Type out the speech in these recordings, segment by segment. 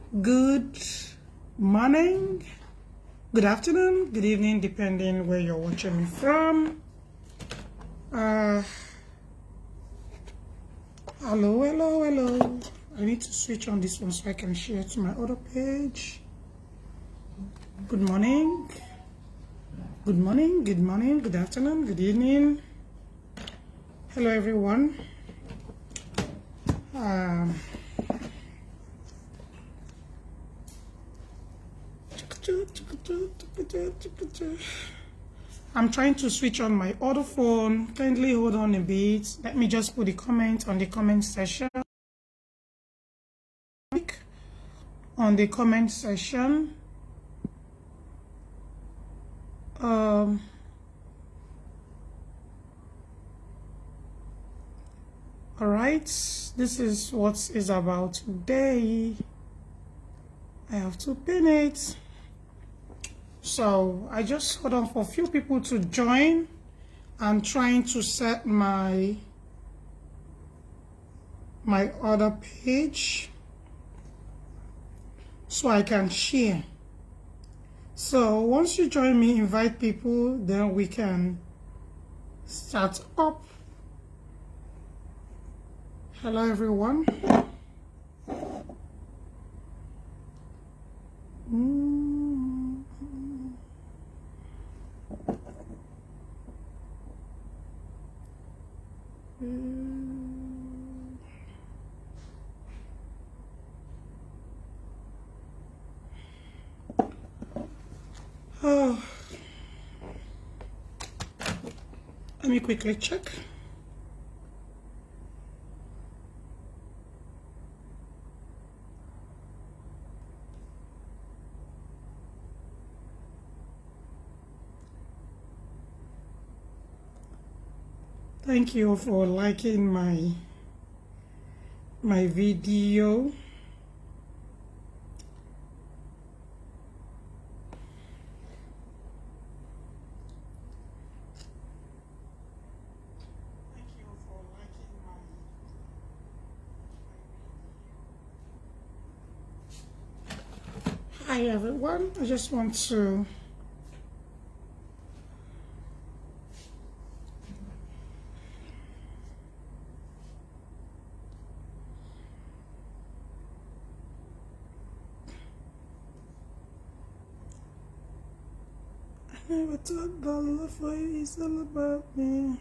Good morning, good afternoon, good evening, depending where you're watching me from. Hello. I need to switch on this one so I can share to my other page. Good morning, good afternoon, good evening. Hello, everyone. I'm trying to switch on my other phone. Kindly hold on a bit. Let me just put the comment on the comment section. On the comment section. All right, this is what is about today. I have to pin it. So I just hold on for a few people to join. I'm trying to set my other page so I can share. So once you join me, invite people, then we can start up. Hello, everyone. Let me quickly check. Thank you for liking my video. Hi everyone, I just want to I never thought about love for you, it's all about me.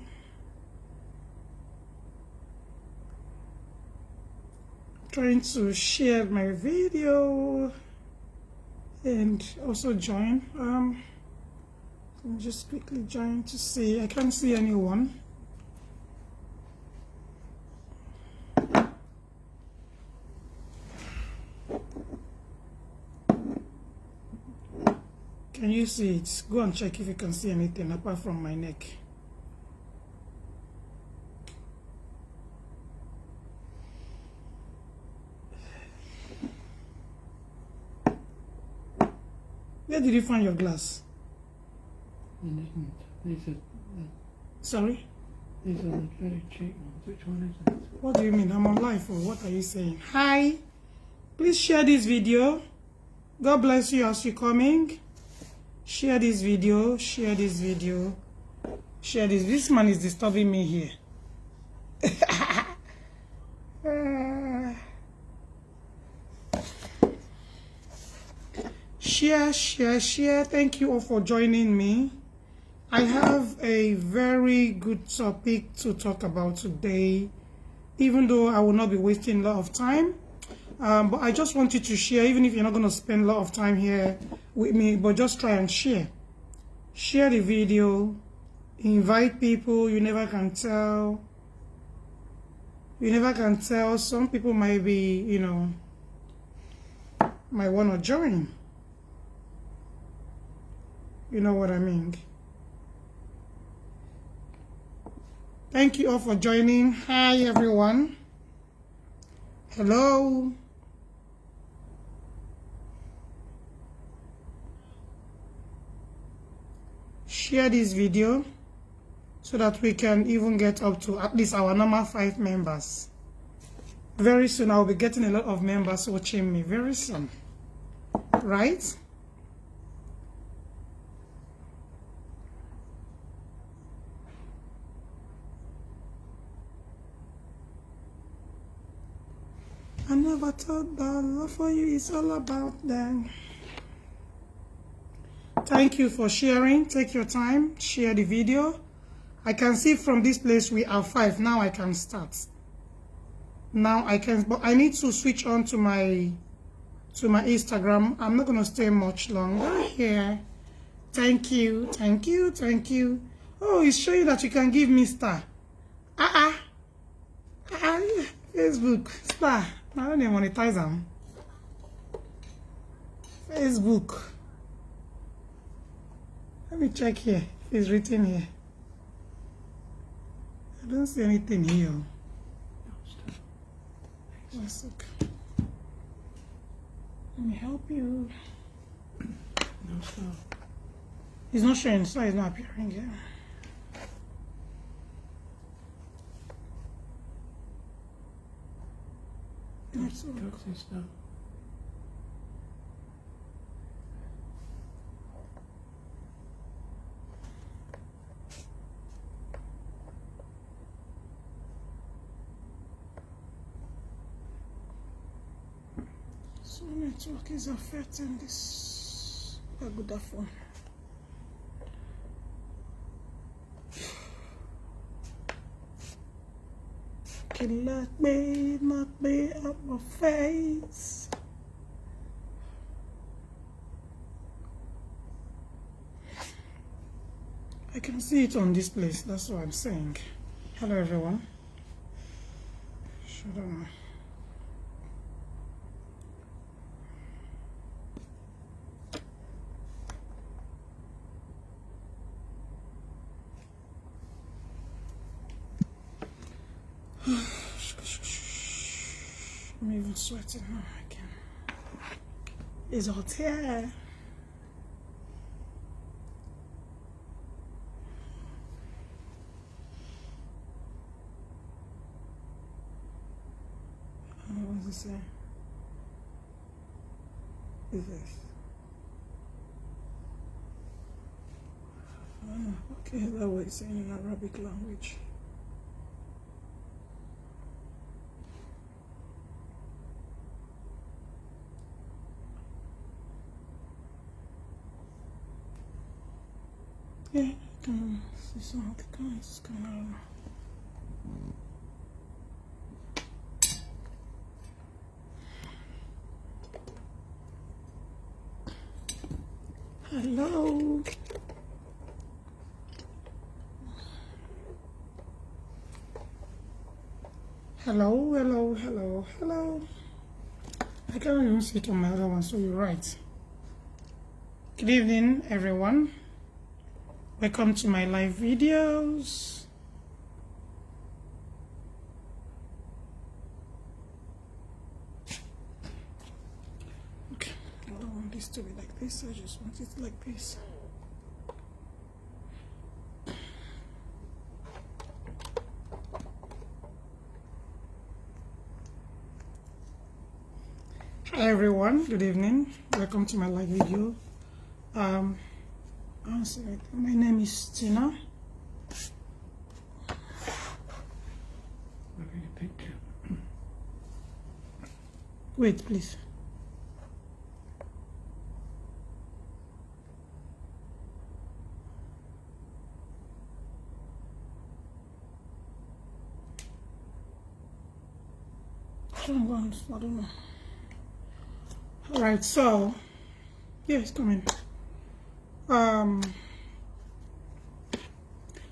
Trying to share my video and also join. Let me just quickly join to see. I can't see anyone. Can you see it? Go and check if you can see anything apart from my neck. Where did you find your glass? Sorry? These are the very cheap ones. Which one is it? What do you mean? I'm on live, or what are you saying? Hi. Please share this video. God bless you as you're coming. Share this video. Share this video. Share this. This man is disturbing me here. Share. Thank you all for joining me. I have a very good topic to talk about today, even though I will not be wasting a lot of time. But I just want you to share, even if you're not going to spend a lot of time here with me, but just try and share. Share the video, invite people. You never can tell. Some people might be, might want to join. You know what I mean? Thank you all for joining. Hi, everyone. Hello. Share this video so that we can even get up to at least our normal 5 members. Very soon I'll be getting a lot of members watching me very soon, right? I never thought that love for you is all about them. Thank you for sharing. Take your time, share the video. I can see from this place we are 5. Now I can start. Now I can, but I need to switch on to my Instagram. I'm not going to stay much longer here. Thank you, thank you, thank you. Oh, it's showing that you can give me star. Facebook star. I don't even monetize them. Facebook. Let me check here. It's written here. I don't see anything here. One sec. Let me help you. No star. It's not showing, so it's not appearing here. Proxy star. So network is affecting this Aguda phone. Killer me, not me up my face. I can see it on this place, that's what I'm saying. Hello everyone. Shut up. I'm even sweating now again. It's hot here. What does it say? Is this? Okay, that was saying in Arabic language. Yeah, I can see some of the comments coming out. Hello. Hello, hello, hello, hello. I can't even see it on my other one, so you're right. Good evening, everyone. Welcome to my live videos. Okay, I don't want this to be like this, I just want it like this. Hi everyone, good evening. Welcome to my live video. My name is Tina. Look at your picture. Wait, please. I don't know. All right, so yeah, it's coming.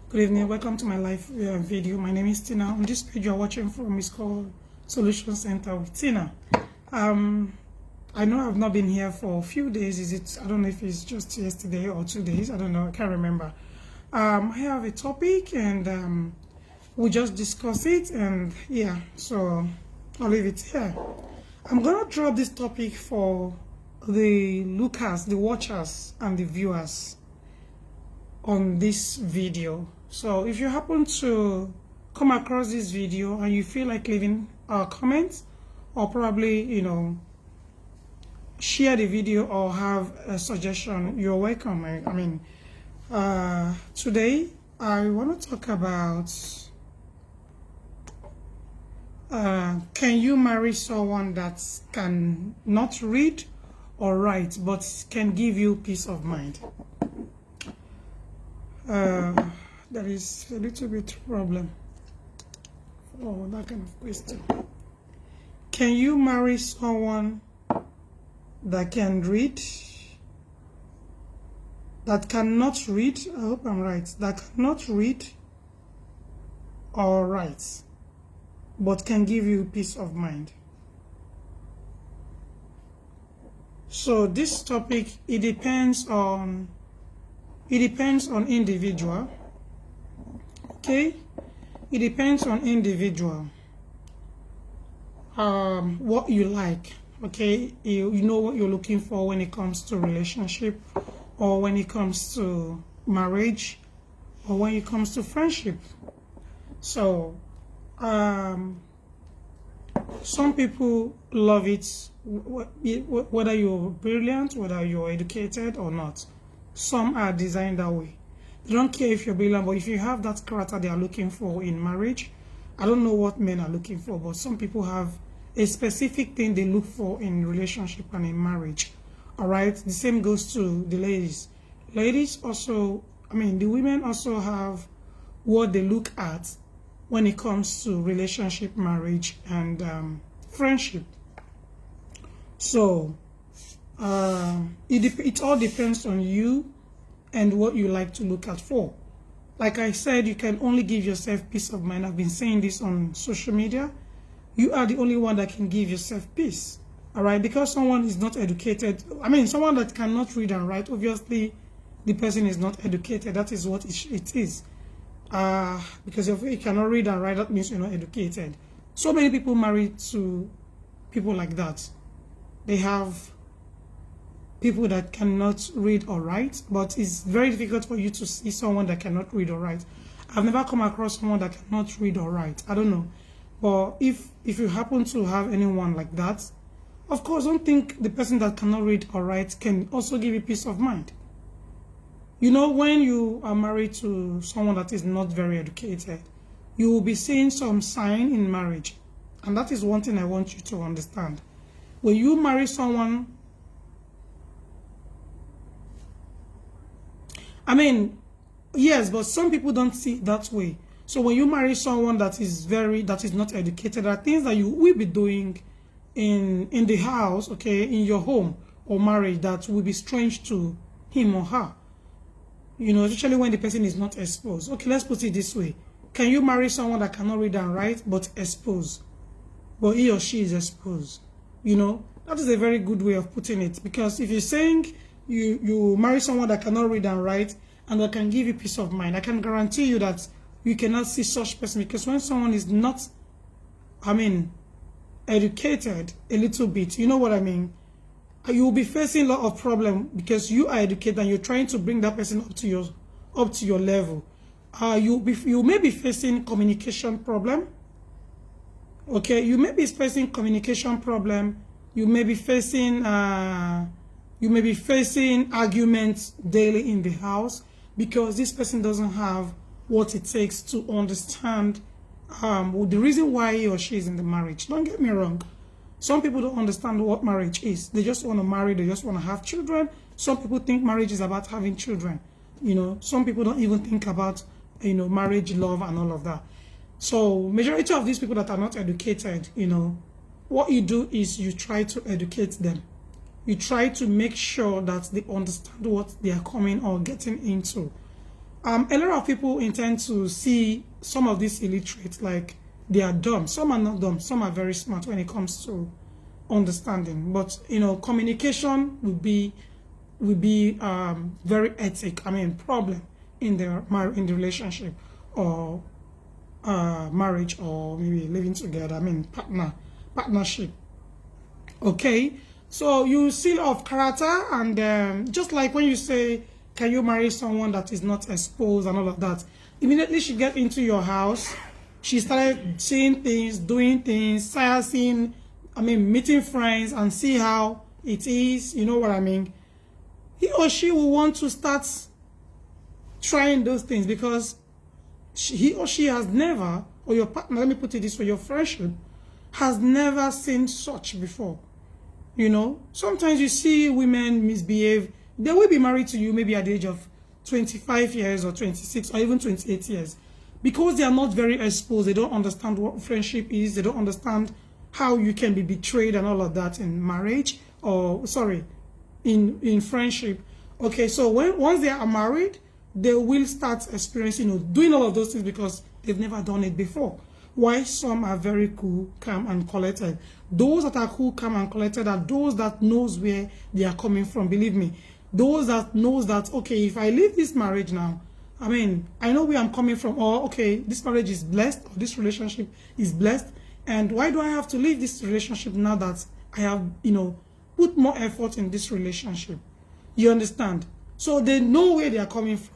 Good evening, welcome to my live video. My name is Tina. On this page you're watching from is called Solution Center with Tina. I know I've not been here for a few days. I don't know if it's just yesterday or 2 days. I don't know, I can't remember. I have a topic and we'll just discuss it, and yeah, so I'll leave it here. I'm gonna drop this topic for the lookers, the watchers and the viewers on this video. So if you happen to come across this video and you feel like leaving comment, or probably, you know, share the video or have a suggestion, you're welcome. I mean, today I want to talk about can you marry someone that can not read or write but can give you peace of mind? There is a little bit problem. Oh, that kind of question. Can you marry someone that can read, that cannot read? I hope I'm right. That cannot read or write, but can give you peace of mind. So this topic, it depends on individual. Okay, it depends on individual. What you like. Okay, you know what you're looking for when it comes to relationship, or when it comes to marriage, or when it comes to friendship. So some people love it whether you're brilliant, whether you're educated or not. Some are designed that way. They don't care if you're brilliant, but if you have that character they are looking for in marriage, I don't know what men are looking for, but some people have a specific thing they look for in relationship and in marriage. All right, the same goes to the ladies. Ladies also, I mean, the women also have what they look at when it comes to relationship, marriage, and friendship. So it all depends on you and what you like to look at for. Like I said, you can only give yourself peace of mind. I've been saying this on social media. You are the only one that can give yourself peace. All right, because someone is not educated. I mean, someone that cannot read and write, obviously the person is not educated. That is what it is. Because if you cannot read and write, that means you're not educated. So many people married to people like that. They have people that cannot read or write, but it's very difficult for you to see someone that cannot read or write. I've never come across someone that cannot read or write. I don't know. But if you happen to have anyone like that, of course, don't think the person that cannot read or write can also give you peace of mind. You know, when you are married to someone that is not very educated, you will be seeing some sign in marriage. And that is one thing I want you to understand. When you marry someone, I mean, yes, but some people don't see it that way. So when you marry someone that is not educated, there are things that you will be doing in the house, okay, in your home or marriage, that will be strange to him or her. You know, especially when the person is not exposed. Okay, let's put it this way. Can you marry someone that cannot read and write but exposed? But he or she is exposed. You know, that is a very good way of putting it. Because if you're saying you marry someone that cannot read and write and that can give you peace of mind, I can guarantee you that you cannot see such person. Because when someone is not, I mean, educated a little bit, you know what I mean? You will be facing a lot of problem because you are educated and you're trying to bring that person up to your level. You may be facing communication problem. Okay, you may be facing communication problem. You may be facing arguments daily in the house because this person doesn't have what it takes to understand the reason why he or she is in the marriage. Don't get me wrong. Some people don't understand what marriage is. They just want to marry. They just want to have children. Some people think marriage is about having children. You know, some people don't even think about, you know, marriage, love, and all of that. So majority of these people that are not educated, you know, what you do is you try to educate them. You try to make sure that they understand what they are coming or getting into. A lot of people intend to see some of these illiterates like they are dumb. Some are not dumb. Some are very smart when it comes to understanding. But, you know, communication will be very problem in the relationship or marriage or maybe living together. I mean, partnership. Okay, so you see a lot of character, and just like when you say, can you marry someone that is not exposed and all of that, immediately she get into your house she started seeing things, doing things, seeing, meeting friends and see how it is, you know what I mean? He or she will want to start trying those things because he or she has never, or your partner, let me put it this way, your friendship has never seen such before. You know, sometimes you see women misbehave. They will be married to you maybe at the age of 25 years or 26 or even 28 years. Because they are not very exposed, they don't understand what friendship is, they don't understand how you can be betrayed and all of that in marriage, or sorry, in friendship. Okay, so once they are married, they will start experiencing, doing all of those things because they've never done it before. Why some are very cool, calm, and collected. Those that are cool, calm, and collected are those that knows where they are coming from. Believe me, those that knows that, okay, if I leave this marriage now, I know where I'm coming from. Or okay, this marriage is blessed, or this relationship is blessed, and why do I have to leave this relationship now that I have, put more effort in this relationship? You understand? So they know where they are coming from.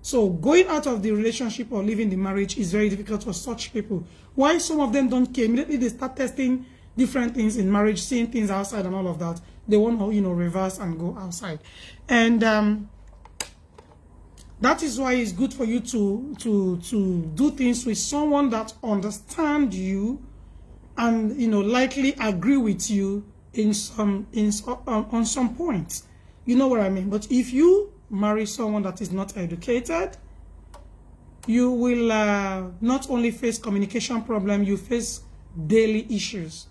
So going out of the relationship or leaving the marriage is very difficult for such people. Why some of them don't care? Immediately they start testing different things in marriage, seeing things outside and all of that. They want to, reverse and go outside. And that is why it's good for you to do things with someone that understands you and, likely agree with you on some points. You know what I mean? But if you marry someone that is not educated, you will not only face communication problem, you face daily issues.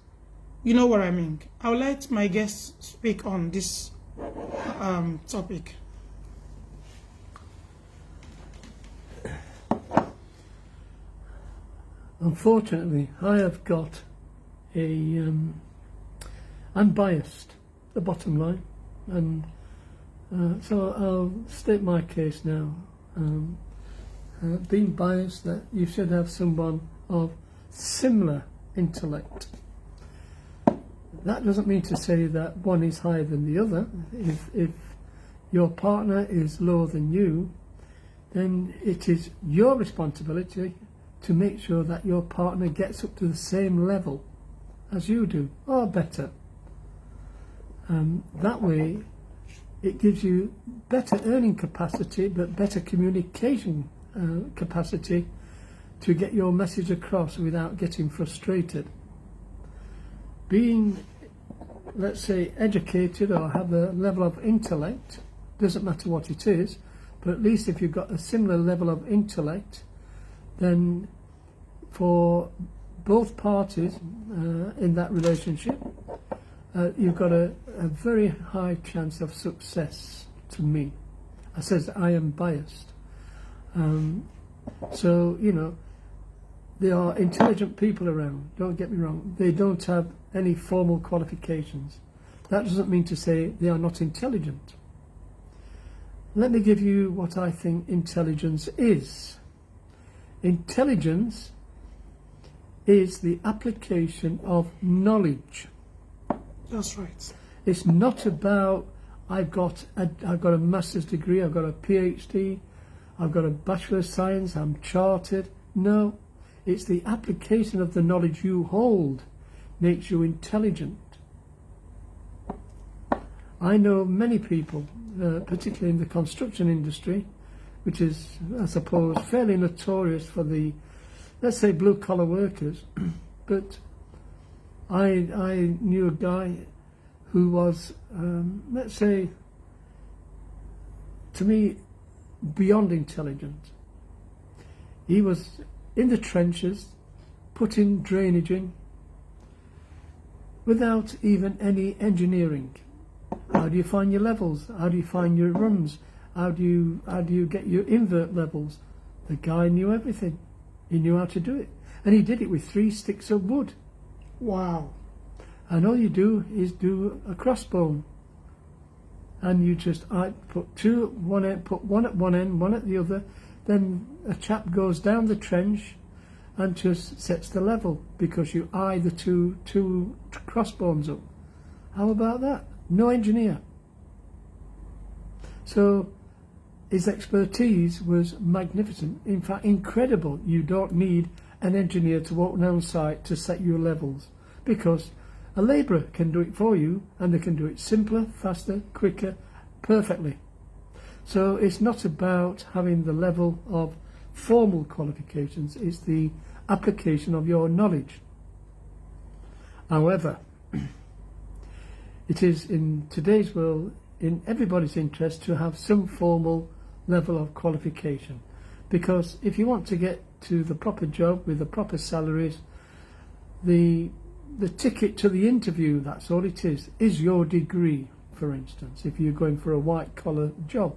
You know what I mean? I'll let my guests speak on this topic. Unfortunately, I have got I'm biased, the bottom line, and so I'll state my case now. Being biased, that you should have someone of similar intellect. That doesn't mean to say that one is higher than the other. If your partner is lower than you, then it is your responsibility to make sure that your partner gets up to the same level as you do, or better. That way, it gives you better earning capacity, but better communication capacity to get your message across without getting frustrated. Being, let's say, educated or have a level of intellect, doesn't matter what it is, but at least if you've got a similar level of intellect, then for both parties in that relationship, you've got a very high chance of success. To me, I says I am biased. So there are intelligent people around, don't get me wrong. They don't have any formal qualifications. That doesn't mean to say they are not intelligent. Let me give you what I think intelligence is. Intelligence is the application of knowledge. That's right. It's not about I've got a master's degree, I've got a PhD, I've got a Bachelor of Science, I'm chartered. No, it's the application of the knowledge you hold makes you intelligent. I know many people, particularly in the construction industry, which is, I suppose, fairly notorious for the, let's say, blue-collar workers, but I knew a guy who was, let's say, to me, beyond intelligent. He was in the trenches, putting drainage in, without even any engineering. How do you find your levels? How do you find your runs? How do you get your invert levels? The guy knew everything. He knew how to do it. And he did it with 3 sticks of wood. Wow. And all you do is do a crossbone. And you just put one at one end, one at the other. Then a chap goes down the trench and just sets the level because you eye the two crossbones up. How about that? No engineer. So his expertise was magnificent. In fact, incredible. You don't need an engineer to walk down site to set your levels, because a labourer can do it for you, and they can do it simpler, faster, quicker, perfectly. So it's not about having the level of formal qualifications, it's the application of your knowledge. However, it is in today's world in everybody's interest to have some formal level of qualification, because if you want to get to the proper job with the proper salaries, the ticket to the interview, that's all it is your degree, for instance, if you're going for a white collar job.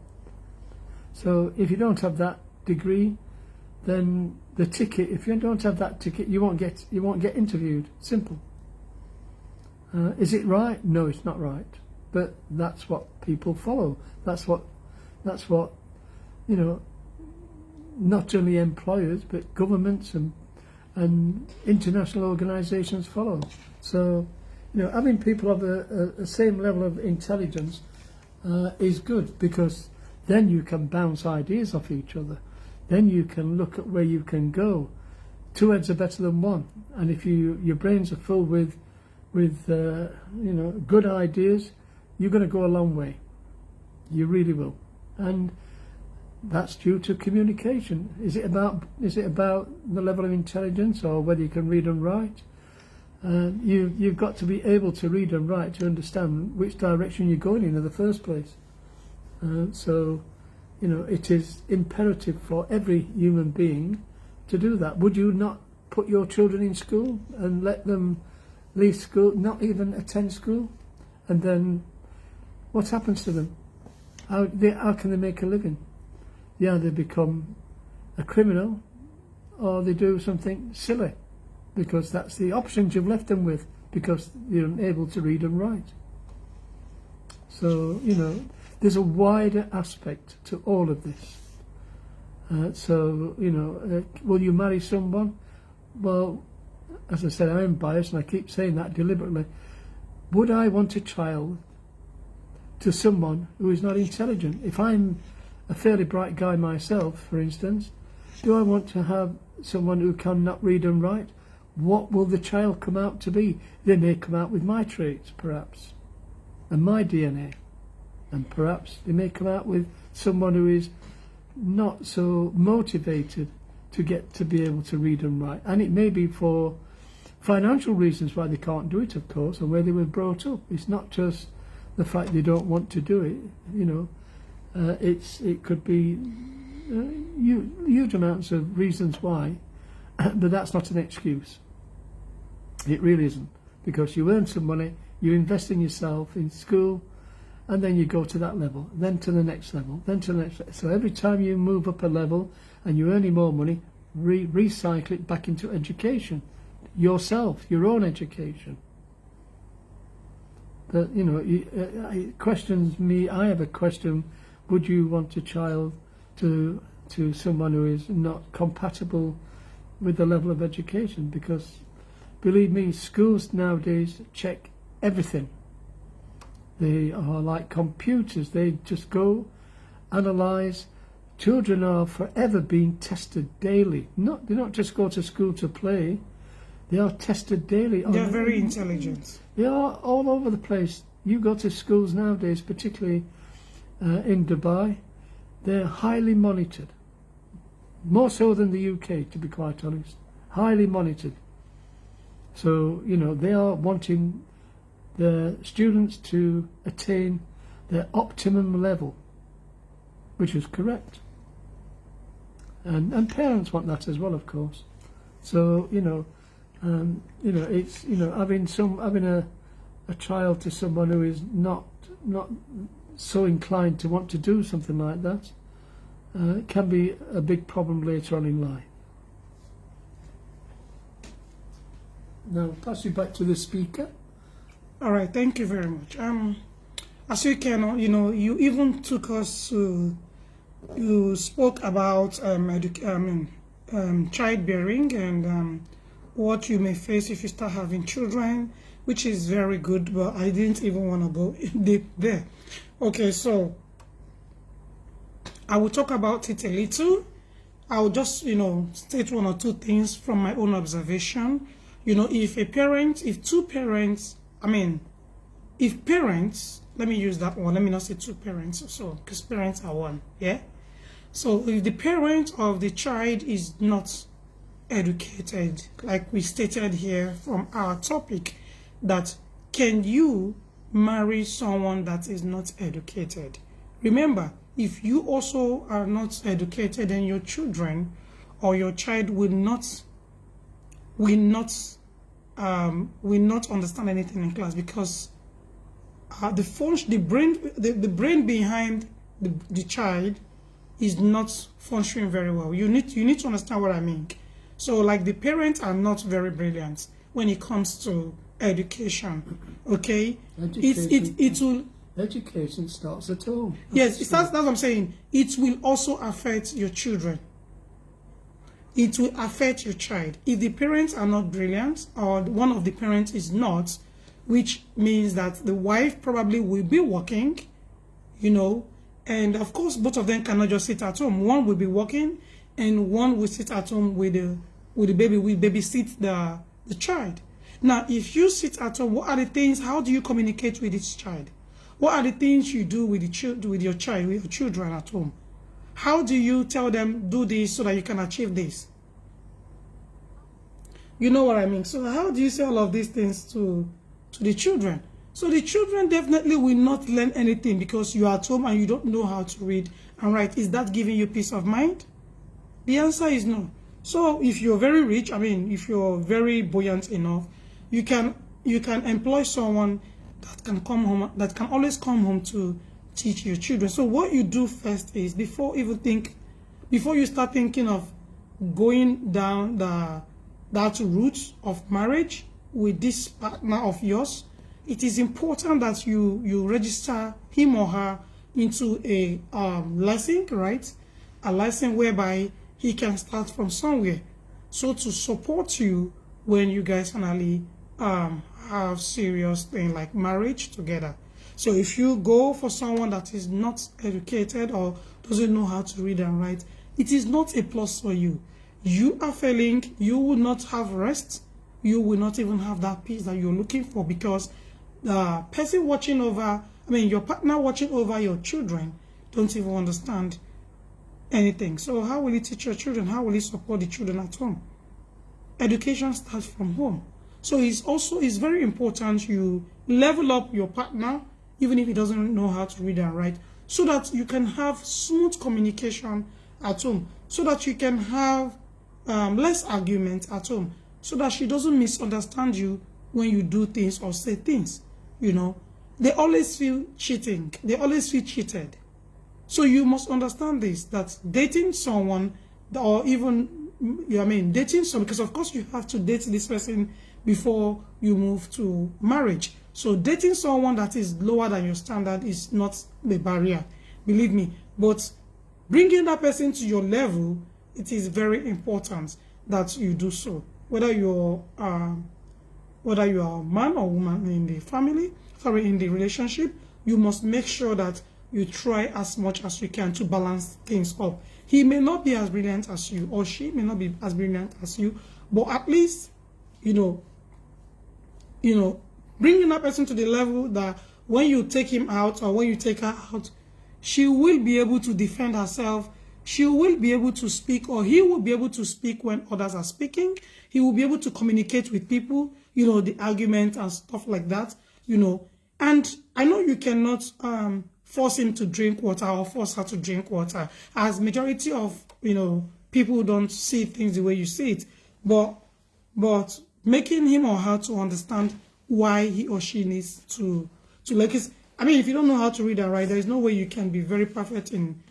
So if you don't have that degree, then the ticket, if you don't have that ticket, you won't get interviewed. Simple. Is it right? No, it's not right. But that's what people follow. That's what not only employers but governments and international organisations follow. So, having people of a same level of intelligence is good, because then you can bounce ideas off each other. Then you can look at where you can go. Two heads are better than one. And if your brains are full with good ideas, you're going to go a long way. You really will. And that's due to communication. Is it about the level of intelligence, or whether you can read and write? You've got to be able to read and write to understand which direction you're going in the first place. So it is imperative for every human being to do that. Would you not put your children in school and let them leave school, not even attend school? And then what happens to them? How can they make a living? Yeah, they become a criminal, or they do something silly, because that's the options you've left them with, because they're unable to read and write. So, there's a wider aspect to all of this. Will you marry someone? Well, as I said, I am biased, and I keep saying that deliberately. Would I want a child to someone who is not intelligent? If I'm a fairly bright guy myself, for instance, do I want to have someone who cannot read and write? What will the child come out to be? They may come out with my traits, perhaps, and my DNA. And perhaps they may come out with someone who is not so motivated to get to be able to read and write. And it may be for financial reasons why they can't do it, of course, or where they were brought up. It's not just the fact they don't want to do it, it could be huge amounts of reasons why, but that's not an excuse. It really isn't, because you earn some money, you invest in yourself in school, and then you go to that level, then to the next level, then to the next level. So every time you move up a level and you're earning more money, recycle it back into education, yourself, your own education. But it questions me. I have a question: would you want a child to someone who is not compatible with the level of education? Because believe me, schools nowadays check everything. They are like computers. They just go, analyse. Children are forever being tested daily. They don't just go to school to play. They are tested daily. They are very intelligent. They are all over the place. You go to schools nowadays, particularly in Dubai, they're highly monitored. More so than the UK, to be quite honest. Highly monitored. So, they are wanting the students to attain their optimum level, which is correct. And parents want that as well, of course. So, it's having a child to someone who is not so inclined to want to do something like that can be a big problem later on in life. Now, I'll pass you back to the speaker. All right, thank you very much. As you can, you even took us to, you spoke about childbearing and what you may face if you start having children, which is very good, but I didn't even want to go deep there. Okay, so I will talk about it a little. I'll just, state one or two things from my own observation. If two parents, if parents, let me use that one, let me not say two parents or so, because parents are one, yeah? So if the parent of the child is not educated, like we stated here from our topic, that can you marry someone that is not educated? Remember, if you also are not educated, then your children or your child will not understand anything in class, because the brain behind the child is not functioning very well. You need to understand what I mean. So like the parents are not very brilliant when it comes to education. Okay, Education starts at home. Yes, that's what I'm saying. It will also affect your children. It will affect your child. If the parents are not brilliant, or one of the parents is not, which means that the wife probably will be working, and of course both of them cannot just sit at home. One will be working and one will sit at home with the baby, will babysit the child. Now, if you sit at home, what are the things, how do you communicate with this child? What are the things you do with your children at home? How do you tell them, do this so that you can achieve this? You know what I mean? So how do you say all of these things to the children? So the children definitely will not learn anything because you are at home and you don't know how to read and write. Is that giving you peace of mind? The answer is no. So if you're very rich, if you're very buoyant enough, you can employ someone that can come home, that can always come home to teach your children. So what you do first is, before you start thinking of going down that route of marriage with this partner of yours, it is important that you register him or her into a license, right? A license whereby he can start from somewhere, so to support you when you guys finally have serious thing like marriage together. So if you go for someone that is not educated or doesn't know how to read and write, it is not a plus for you. You are failing. You will not have rest. You will not even have that peace that you're looking for, because the person watching over, your partner watching over your children don't even understand anything. So how will you teach your children? How will you support the children at home? Education starts from home. So it's very important you level up your partner, even if he doesn't know how to read and write, so that you can have smooth communication at home, so that you can have less arguments at home, so that she doesn't misunderstand you when you do things or say things. They always feel cheating. They always feel cheated. So you must understand this, that dating someone, or even, dating someone, because of course you have to date this person before you move to marriage. So dating someone that is lower than your standard is not the barrier, believe me. But bringing that person to your level, it is very important that you do so. Whether you're a man or woman in the family, in the relationship, you must make sure that you try as much as you can to balance things up. He may not be as brilliant as you, or she may not be as brilliant as you, but at least, bringing that person to the level that when you take him out or when you take her out, she will be able to defend herself. She will be able to speak, or he will be able to speak when others are speaking. He will be able to communicate with people, the argument and stuff like that, And I know you cannot force him to drink water or force her to drink water, as majority of, people don't see things the way you see it. But making him or her to understand why he or she needs to like it. If you don't know how to read and write, there is no way you can be very perfect in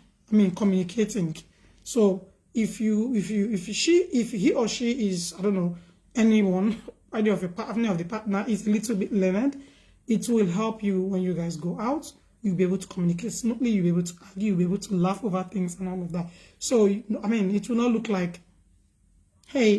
communicating. So if he or she is, I don't know, any of the partner is a little bit learned, it will help you when you guys go out. You'll be able to communicate smoothly, you'll be able to argue, you'll be able to laugh over things and all of that. So it will not look like, hey,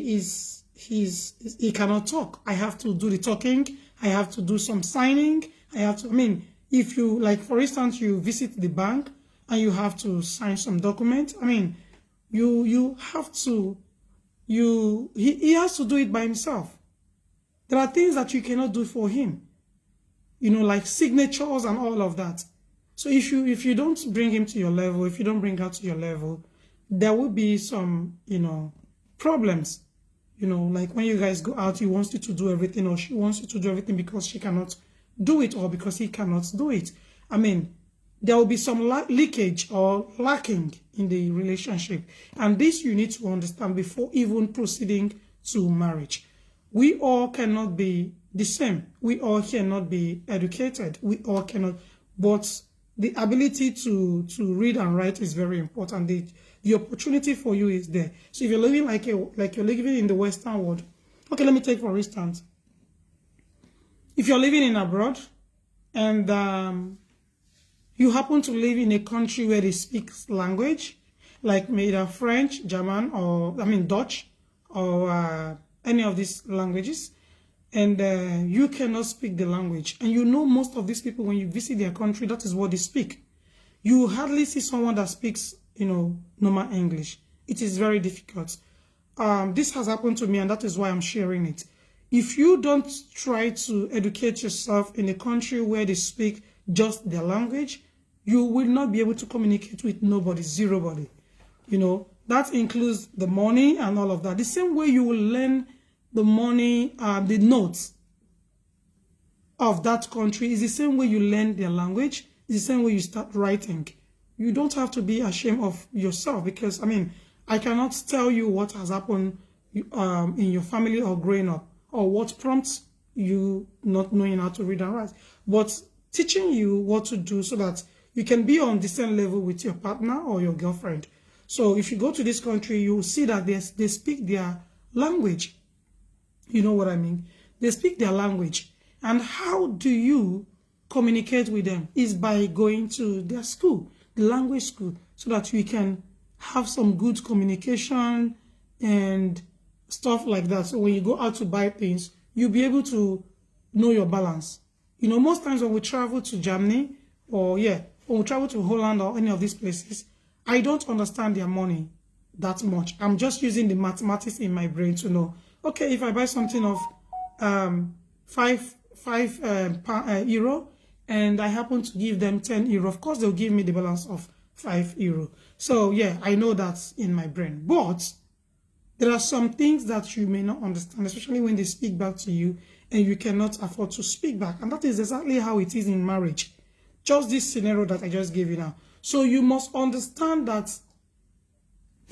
he cannot talk. I have to do the talking. I have to do some signing. If you, like, for instance, you visit the bank and you have to sign some document, You have to, he has to do it by himself. There are things that you cannot do for him, like signatures and all of that. So if you don't bring him to your level, if you don't bring her to your level, there will be some, problems. Like when you guys go out, he wants you to do everything, or she wants you to do everything because she cannot do it, or because he cannot do it. I mean, there will be some leakage or lacking in the relationship. And this you need to understand before even proceeding to marriage. We all cannot be the same. We all cannot be educated. We all cannot. But the ability to read and write is very important. The opportunity for you is there. So if you're living like you're living in the Western world, okay, let me take for instance. If you're living in abroad and you happen to live in a country where they speak language, like either French, German, or Dutch, or any of these languages, and you cannot speak the language, and most of these people, when you visit their country, that is what they speak. You hardly see someone that speaks, normal English. It is very difficult. This has happened to me, and that is why I'm sharing it. If you don't try to educate yourself in a country where they speak just their language, you will not be able to communicate with nobody, zero body. That includes the money and all of that. The same way you will learn the money, the notes of that country is the same way you learn their language. It's the same way you start writing. You don't have to be ashamed of yourself, because, I cannot tell you what has happened in your family or growing up, or what prompts you not knowing how to read and write, but teaching you what to do so that you can be on the same level with your partner or your girlfriend. So if you go to this country, you will see that they speak their language. You know what I mean? They speak their language. And how do you communicate with them? Is by going to their school, the language school, so that you can have some good communication and stuff like that. So when you go out to buy things, you'll be able to know your balance. Most times when we travel to Germany, or when we travel to Holland or any of these places, I don't understand their money that much. I'm just using the mathematics in my brain to know, okay, if I buy something of €5 and I happen to give them €10, of course they'll give me the balance of €5. So I know that's in my brain. But there are some things that you may not understand, especially when they speak back to you and you cannot afford to speak back. And that is exactly how it is in marriage. Just this scenario that I just gave you now. So you must understand that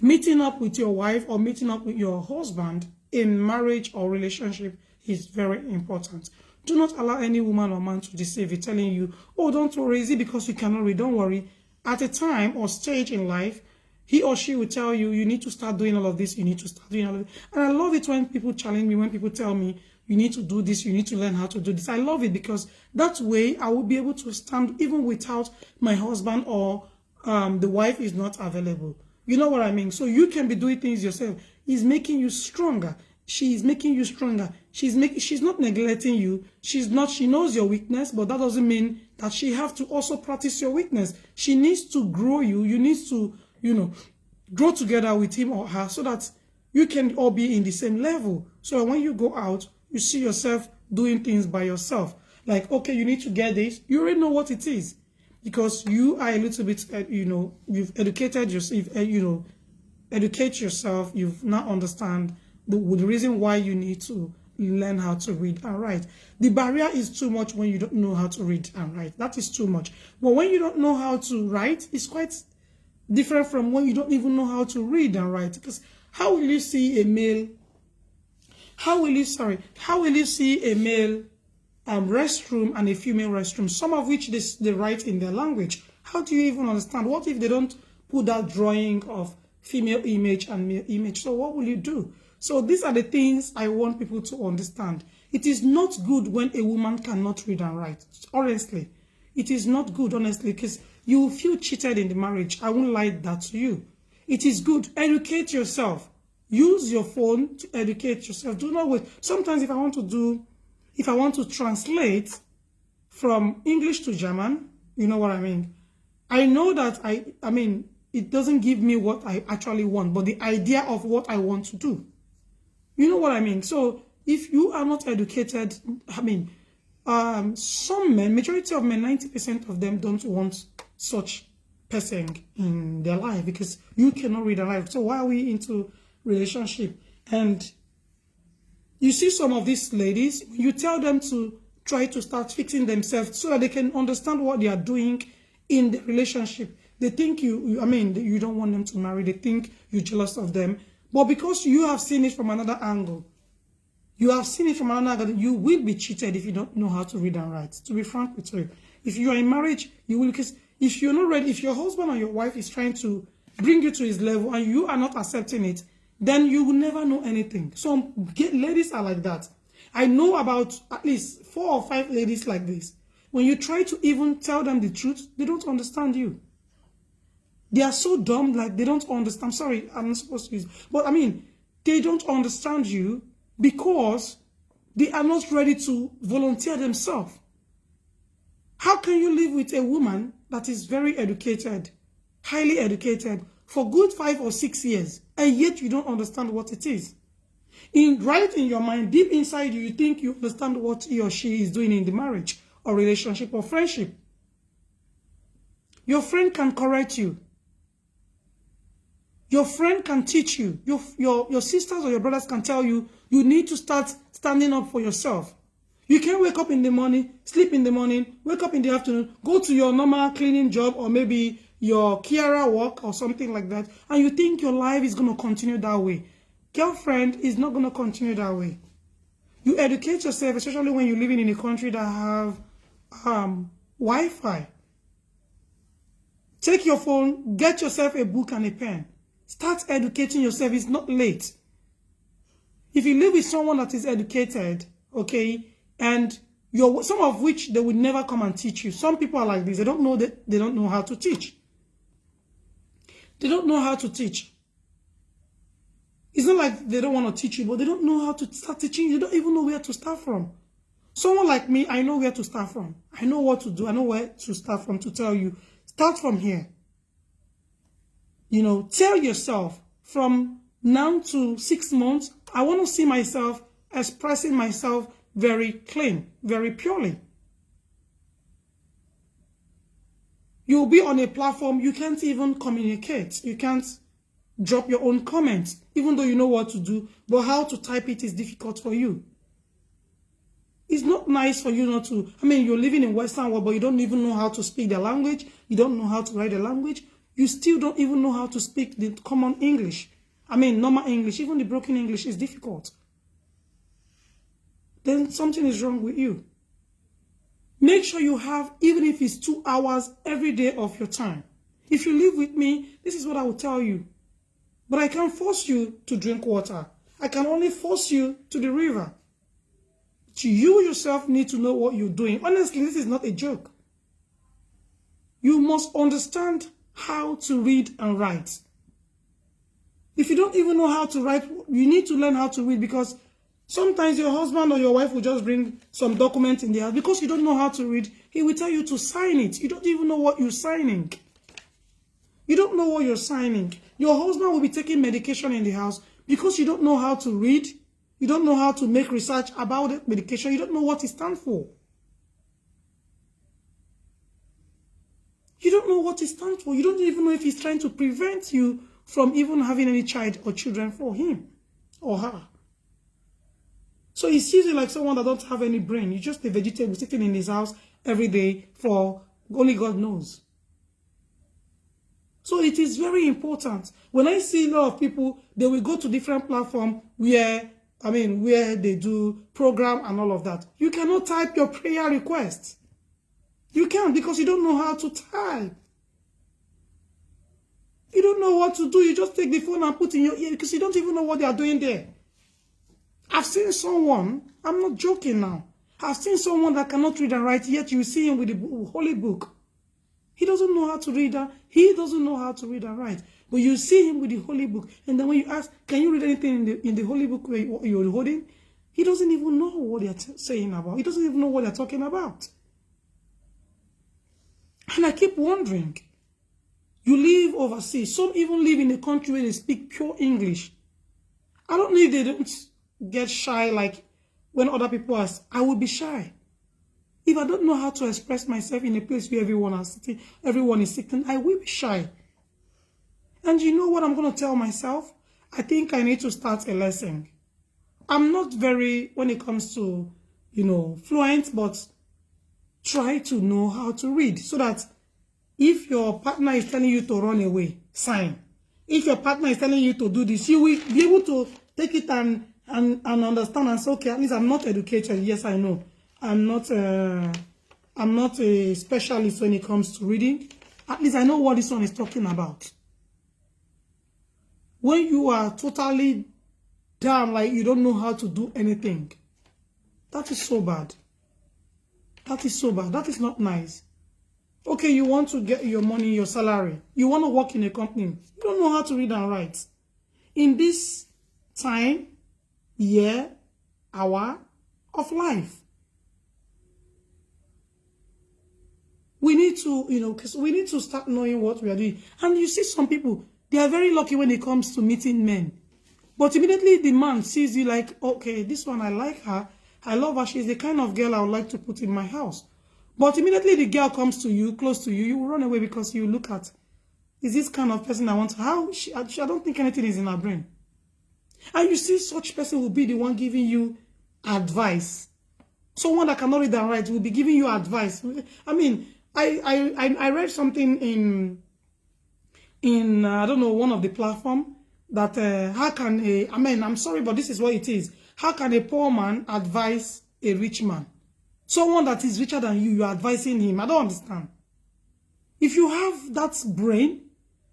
meeting up with your wife or meeting up with your husband in marriage or relationship is very important. Do not allow any woman or man to deceive you, telling you, oh, don't worry, is it because you cannot read? Don't worry. At a time or stage in life, he or she will tell you, you need to start doing all of this, you need to start doing all of it. And I love it when people challenge me, when people tell me, you need to do this, you need to learn how to do this. I love it, because that way I will be able to stand even without my husband or the wife is not available. You know what I mean? So you can be doing things yourself. He's making you stronger. She's making you stronger. She's not neglecting you. She knows your weakness, but that doesn't mean that she have to also practice your weakness. She needs to grow you. You need to, grow together with him or her so that you can all be in the same level. So when you go out, you see yourself doing things by yourself. Like, okay, you need to get this. You already know what it is, because you are a little bit, you've educated yourself, educate yourself. You've now understand the reason why you need to learn how to read and write. The barrier is too much when you don't know how to read and write. That is too much. But when you don't know how to write, it's quite different from when you don't even know how to read and write. Because how will you see a male restroom and a female restroom, some of which they write in their language? How do you even understand? What if they don't put that drawing of female image and male image? So what will you do? So these are the things I want people to understand. It is not good when a woman cannot read and write. Honestly, it is not good, honestly, because you will feel cheated in the marriage. I won't lie that to you. It is good. Educate yourself. Use your phone to educate yourself. Do not wait. Sometimes if I want to translate from English to German, you know what I mean? I know that it doesn't give me what I actually want, but the idea of what I want to do. You know what I mean? So if you are not educated, I mean, some men, majority of men, 90% of them don't want such person in their life because you cannot read their life. So why are we into relationship? And you see some of these ladies, you tell them to try to start fixing themselves so that they can understand what they are doing in the relationship. They think you don't want them to marry. They think you're jealous of them. But because you have seen it from another angle, you will be cheated if you don't know how to read and write. To be frank with you, if you are in marriage, you will. Because if you're not ready, if your husband or your wife is trying to bring you to his level and you are not accepting it, then you will never know anything. Some ladies are like that. I know about at least 4 or 5 ladies like this. When you try to even tell them the truth, they don't understand you. They are so dumb, like they don't understand. Sorry, I'm not supposed to use, but I mean, they don't understand you because they are not ready to volunteer themselves. How can you live with a woman that is very educated, highly educated, for good 5 or 6 years, and yet you don't understand what it is? Right in your mind, deep inside you, you think you understand what he or she is doing in the marriage or relationship or friendship. Your friend can correct you. Your friend can teach you. Your sisters or your brothers can tell you, you need to start standing up for yourself. You can't wake up in the morning, sleep in the morning, wake up in the afternoon, go to your normal cleaning job or maybe your carer work or something like that, and you think your life is going to continue that way. Girlfriend, is not going to continue that way. You educate yourself, especially when you're living in a country that have Wi-Fi. Take your phone, get yourself a book and a pen. Start educating yourself. It's not late. If you live with someone that is educated, okay, and some of which they would never come and teach you. Some people are like this. They don't know how to teach. They don't know how to teach. It's not like they don't want to teach you, but they don't know how to start teaching you. They don't even know where to start from. Someone like me, I know where to start from. I know what to do. I know where to start from to tell you. Start from here. You know, tell yourself from now to 6 months, I want to see myself expressing myself very clean, very purely. You'll be on a platform, you can't even communicate. You can't drop your own comments, even though you know what to do, but how to type it is difficult for you. It's not nice for you not to, I mean, you're living in Western world, but you don't even know how to speak the language. You don't know how to write the language. You still don't even know how to speak the common English. I mean, normal English, even the broken English is difficult. Then something is wrong with you. Make sure you have, even if it's 2 hours every day of your time. If you live with me, this is what I will tell you. But I can't force you to drink water. I can only force you to the river. You yourself need to know what you're doing. Honestly, this is not a joke. You must understand how to read and write. If you don't even know how to write, you need to learn how to read, because sometimes your husband or your wife will just bring some document in the house. Because you don't know how to read, he will tell you to sign it. You don't even know what you're signing. You don't know what you're signing. Your husband will be taking medication in the house because you don't know how to read. You don't know how to make research about the medication. You don't know what it stands for. You don't know what it stands for. You don't even know if he's trying to prevent you from even having any child or children for him or her. So he sees you like someone that don't have any brain. You're just a vegetable sitting in his house every day for only God knows. So it is very important. When I see a lot of people, they will go to different platforms where they do program and all of that. You cannot type your prayer requests. You can't, because you don't know how to type. You don't know what to do. You just take the phone and put in your ear because you don't even know what they are doing there. I've seen someone, I'm not joking now. I've seen someone that cannot read and write, yet you see him with the holy book. He doesn't know how to read that. He doesn't know how to read and write. But you see him with the holy book. And then when you ask, can you read anything in the holy book where you're holding? He doesn't even know what they're saying about. He doesn't even know what they're talking about. And I keep wondering, You live overseas. Some even live in a country where they speak pure English. I don't know if they don't get shy like when other people ask. I will be shy. If I don't know how to express myself in a place where everyone is sitting, I will be shy. And you know what I'm going to tell myself? I think I need to start a lesson. I'm not very, when it comes to, fluent, but try to know how to read so that if your partner is telling you to run away, sign. If your partner is telling you to do this, you will be able to take it and understand and say, okay, at least I'm not educated. Yes, I know. I'm not a specialist when it comes to reading. At least I know what this one is talking about. When you are totally down, like you don't know how to do anything, that is so bad. That is so bad. That is not nice. Okay, you want to get your money, your salary. You want to work in a company. You don't know how to read and write. In this time, year, hour of life, we need to, because we need to start knowing what we are doing. And you see some people, they are very lucky when it comes to meeting men. But immediately the man sees you like, okay, this one, I like her. I love her. She's the kind of girl I would like to put in my house. But immediately the girl comes to you, close to you, you will run away because you look at, is this kind of person I want to, I don't think anything is in her brain. And you see such person will be the one giving you advice. Someone that cannot read and write will be giving you advice. I mean, I read something in I don't know, one of the platform that how can I'm sorry, but this is what it is. How can a poor man advise a rich man? Someone that is richer than you, you're advising him. I don't understand. If you have that brain,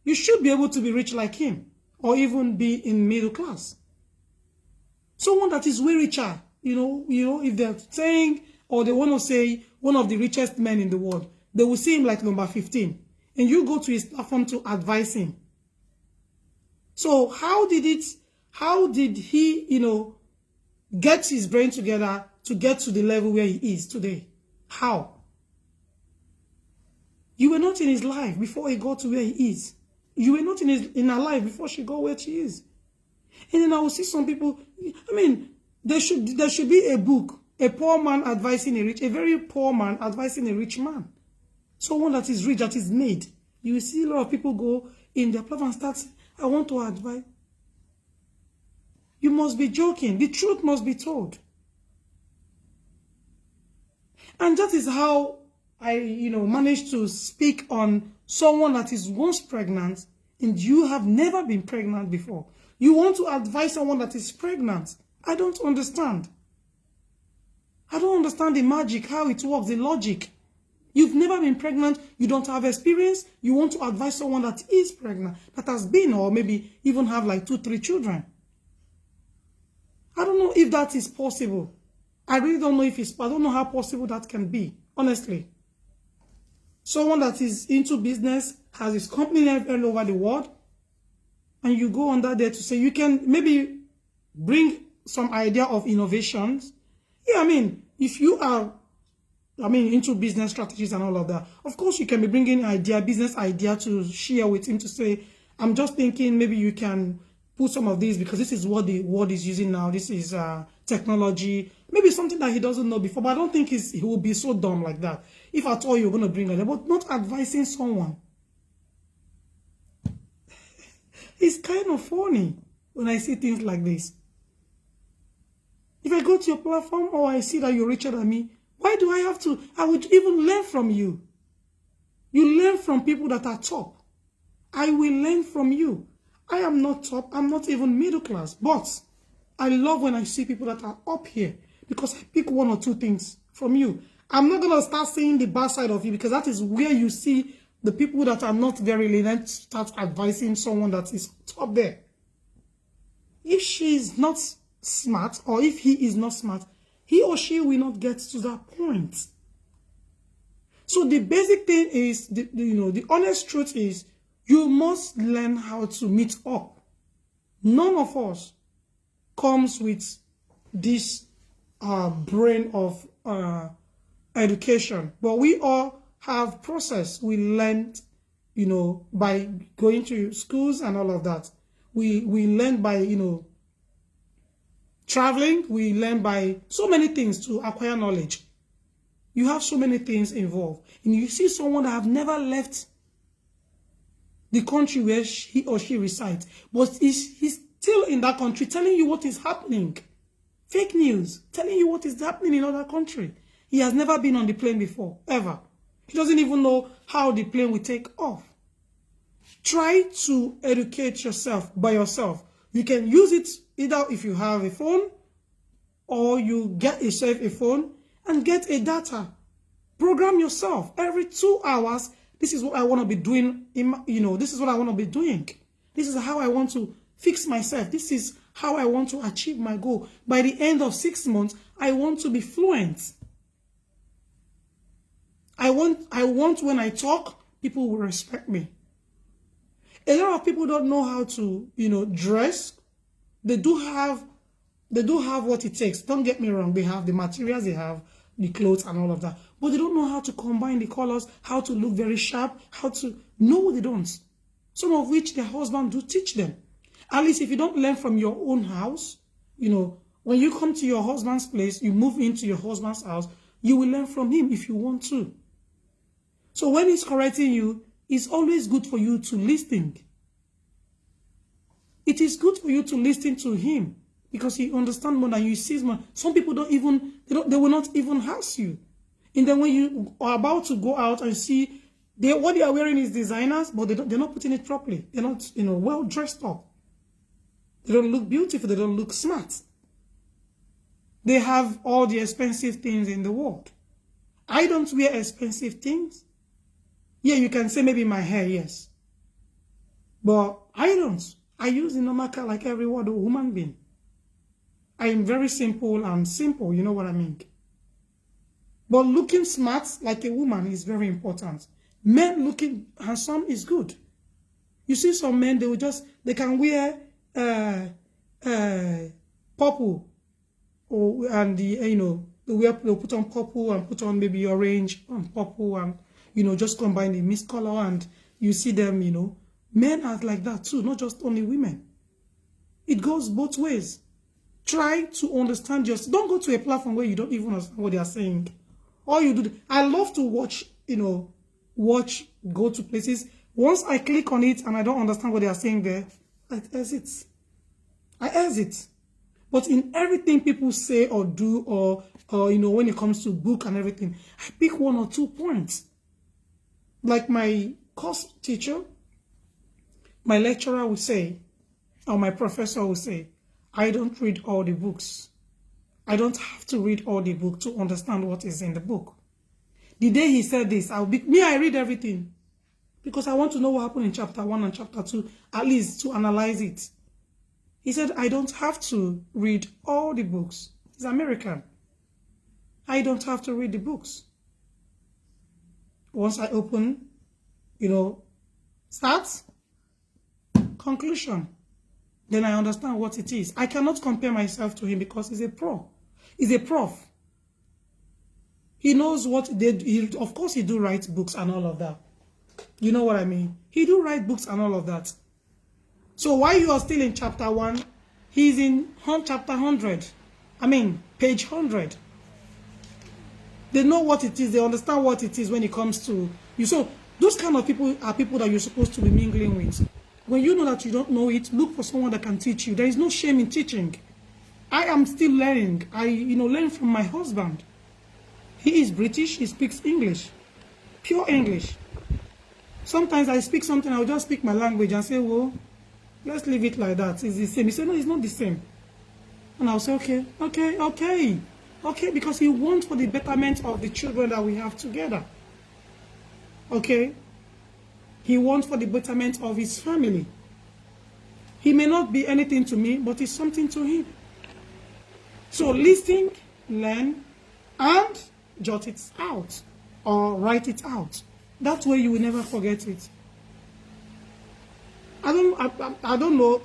you should be able to be rich like him or even be in middle class. Someone that is way richer, if they're saying or they want to say one of the richest men in the world, they will see him like number 15. And you go to his platform to advise him. So how did he, get his brain together to get to the level where he is today? How? You were not in his life before he got to where he is. You were not in her life before she got where she is. And then I will see some people, there should be a book, a poor man advising a very poor man advising a rich man. Someone that is rich, that is made. You will see a lot of people go in their platform and start saying, I want to advise. You must be joking. The truth must be told. And that is how I, managed to speak on someone that is once pregnant and you have never been pregnant before. You want to advise someone that is pregnant. I don't understand. I don't understand the magic, how it works, the logic. You've never been pregnant, you don't have experience, you want to advise someone that is pregnant, that has been, or maybe even have like 2-3 children. I don't know if that is possible. I really don't know I don't know how possible that can be, honestly. Someone that is into business, has his company all over the world, and you go under there to say you can maybe bring some idea of innovations. Yeah, if you are into business strategies and all of that, of course you can be bringing business idea to share with him to say, I'm just thinking maybe you can put some of these because this is what the world is using now. This is technology. Maybe something that he doesn't know before, but I don't think he will be so dumb like that. If at all you're going to bring it, but not advising someone. It's kind of funny when I see things like this. If I go to your platform or I see that you're richer than me, why do I have to? I would even learn from you. You learn from people that are top. I will learn from you. I am not top. I'm not even middle class. But I love when I see people that are up here because I pick 1 or 2 things from you. I'm not going to start seeing the bad side of you because that is where you see the people that are not very lenient start advising someone that is top there. If she is not smart or if he is not smart, he or she will not get to that point. So the basic thing is, the honest truth is, you must learn how to meet up. None of us comes with this brain of education, but we all have process. We learned by going to schools and all of that. We learn by, traveling. We learn by so many things to acquire knowledge. You have so many things involved. And you see someone that have never left the country where he or she resides, but he's still in that country telling you what is happening. Fake news, telling you what is happening in other country. He has never been on the plane before, ever. He doesn't even know how the plane will take off. Try to educate yourself by yourself. You can use it either if you have a phone, or you get yourself a phone and get a data. Program yourself every 2 hours. This is what I want to be doing. This is what I want to be doing. This is how I want to fix myself. This is how I want to achieve my goal. By the end of 6 months, I want to be fluent. I want when I talk, people will respect me. A lot of people don't know how to, dress. They do have what it takes. Don't get me wrong. They have the materials, they have the clothes and all of that. But they don't know how to combine the colors, how to look very sharp, No, they don't. Some of which their husband do teach them. At least if you don't learn from your own house, when you come to your husband's place, you move into your husband's house, you will learn from him if you want to. So when he's correcting you, it's always good for you to listen. It is good for you to listen to him because he understands more than you see more. Some people they will not even ask you. And then when you are about to go out and see, what they are wearing is designers, but they're not putting it properly. They're not, well dressed up. They don't look beautiful. They don't look smart. They have all the expensive things in the world. I don't wear expensive things. Yeah, you can say maybe my hair, yes. But I don't. I use the normal car like every other human being. I am very simple and simple, you know what I mean? But looking smart like a woman is very important. Men looking handsome is good. You see some men, they can wear purple, and they'll put on purple and put on maybe orange and purple and just combine the mixed color, and you see them, men are like that too, not just only women. It goes both ways. Try to understand don't go to a platform where you don't even understand what they are saying. All you do, I love to watch, go to places. Once I click on it and I don't understand what they are saying there, I exit. But in everything people say or do, or when it comes to book and everything, I pick 1 or 2 points. Like my course teacher, my lecturer will say, or my professor will say, I don't read all the books. I don't have to read all the book to understand what is in the book. The day he said this, I read everything. Because I want to know what happened in chapter 1 and chapter 2, at least to analyze it. He said, I don't have to read all the books. He's American. I don't have to read the books. Once I open, start, conclusion, then I understand what it is. I cannot compare myself to him because he's a pro. He's a prof. He knows what of course he do write books and all of that. You know what I mean? He do write books and all of that. So while you are still in chapter 1, he's in chapter 100. Page 100. They know what it is. They understand what it is when it comes to you. So those kind of people are people that you're supposed to be mingling with. When you know that you don't know it, look for someone that can teach you. There is no shame in teaching. I am still learning. I learn from my husband. He is British. He speaks English. Pure English. Sometimes I speak something, I'll just speak my language and say, well, let's leave it like that. It's the same. He said, no, it's not the same. And I'll say, okay, because he wants for the betterment of the children that we have together. Okay? He wants for the betterment of his family. He may not be anything to me, but it's something to him. So listen, learn, and jot it out or write it out. That way you will never forget it. I don't know.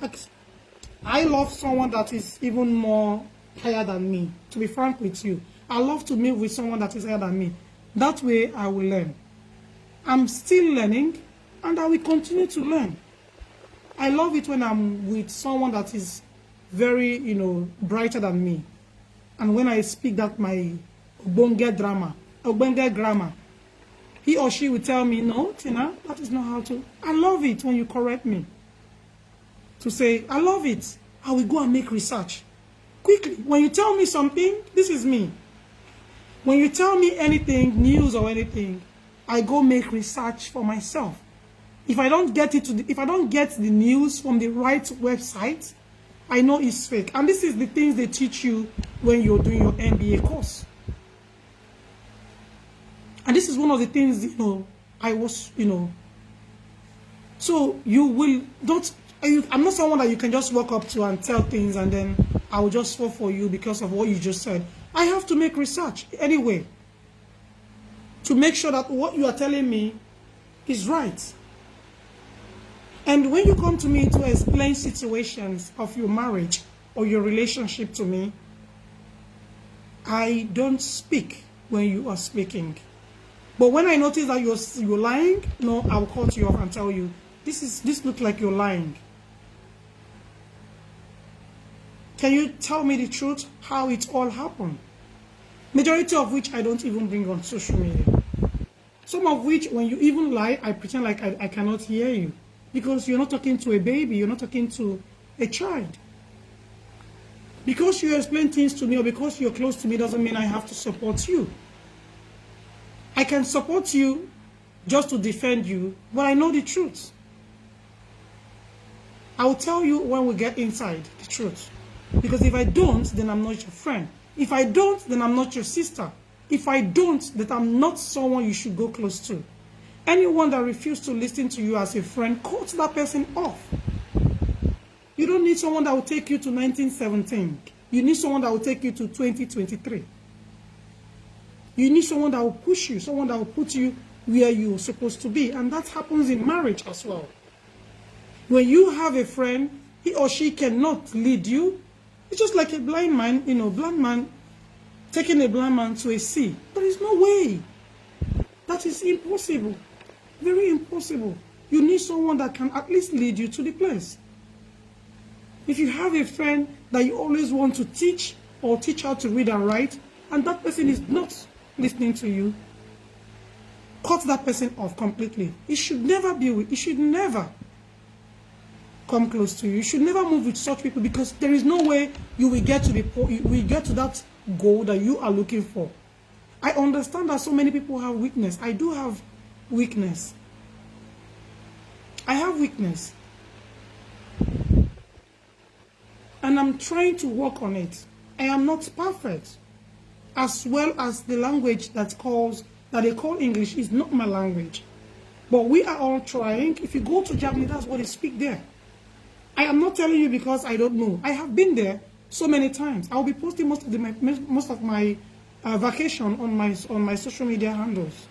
I love someone that is even more higher than me. To be frank with you, I love to meet with someone that is higher than me. That way I will learn. I'm still learning. and I will continue to learn. I love it when I'm with someone that is very, brighter than me. And when I speak that my Ogbonge grammar, he or she will tell me, no, Tina, that is not how to. I love it when you correct me. To say, I love it. I will go and make research. Quickly, when you tell me something, this is me. When you tell me anything, news or anything, I go make research for myself. If I don't get if I don't get the news from the right website, I know it's fake. And this is the things they teach you when you're doing your MBA course. And this is one of the things, I was, so you will not, I'm not someone that you can just walk up to and tell things and then I will just fall for you because of what you just said. I have to make research anyway to make sure that what you are telling me is right. And when you come to me to explain situations of your marriage or your relationship to me, I don't speak when you are speaking. But when I notice that you're lying, no, I'll cut you off and tell you, this looks like you're lying. Can you tell me the truth, how it all happened? Majority of which I don't even bring on social media. Some of which, when you even lie, I pretend like I cannot hear you. Because you're not talking to a baby, you're not talking to a child. Because you explain things to me or because you're close to me doesn't mean I have to support you. I can support you just to defend you, but I know the truth. I will tell you when we get inside the truth. Because if I don't, then I'm not your friend. If I don't, then I'm not your sister. If I don't, then I'm not someone you should go close to. Anyone that refuses to listen to you as a friend, cut that person off. You don't need someone that will take you to 1917. You need someone that will take you to 2023. You need someone that will push you, someone that will put you where you're supposed to be. And that happens in marriage as well. When you have a friend, he or she cannot lead you. It's just like a blind man, blind man taking a blind man to a sea. There is no way. That is impossible. Very impossible. You need someone that can at least lead you to the place. If you have a friend that you always want to teach or teach how to read and write, and that person is not listening to you, cut that person off completely. It should never come close to you. You should never move with such people because there is no way you will get to that goal that you are looking for. I understand that so many people have weakness. I do have weakness. I have weakness. And I'm trying to work on it. I am not perfect. As well as the language that they call English is not my language. But we are all trying. If you go to Germany, that's what they speak there. I am not telling you because I don't know. I have been there so many times. I'll be posting most of my vacation on my social media handles,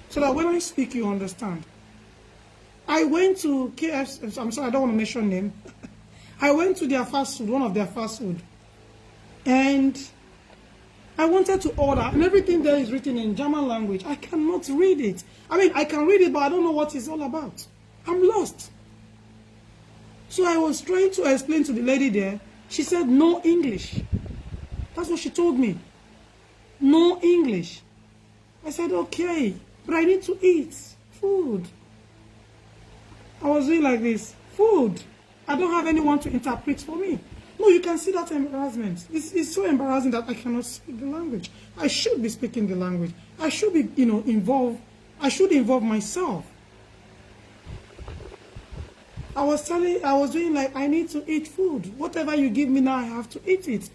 so that when I speak, you understand. I went to KFC. I'm sorry, I don't want to mention name. I went to their fast food, one of their fast food, and I wanted to order, and everything there is written in German language. I cannot read it. I mean, I can read it, but I don't know what it's all about. I'm lost. So I was trying to explain to the lady there. She said, no English. That's what she told me. No English. I said, okay, but I need to eat food. I was doing like this. Food. I don't have anyone to interpret for me. No, you can see that embarrassment. It's so embarrassing that I cannot speak the language. I should be speaking the language. I should be, involved. I should involve myself. I was doing like, I need to eat food. Whatever you give me now, I have to eat it.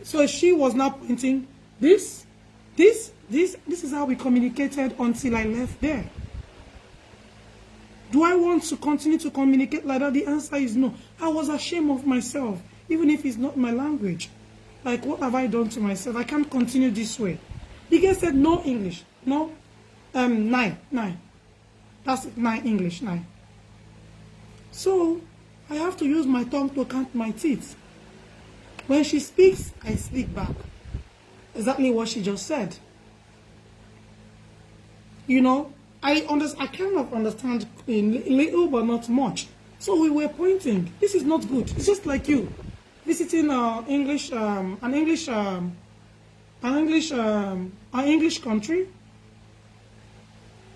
So she was now pointing, this is how we communicated until I left there. Do I want to continue to communicate like that? The answer is no. I was ashamed of myself, even if it's not my language. Like, what have I done to myself? I can't continue this way. The guy said, no English. No, 9. That's 9 English, 9. So, I have to use my tongue to count my teeth. When she speaks, I speak back. Exactly what she just said. I kind of understand a little, but not much. So we were pointing. This is not good. It's just like you visiting an English country,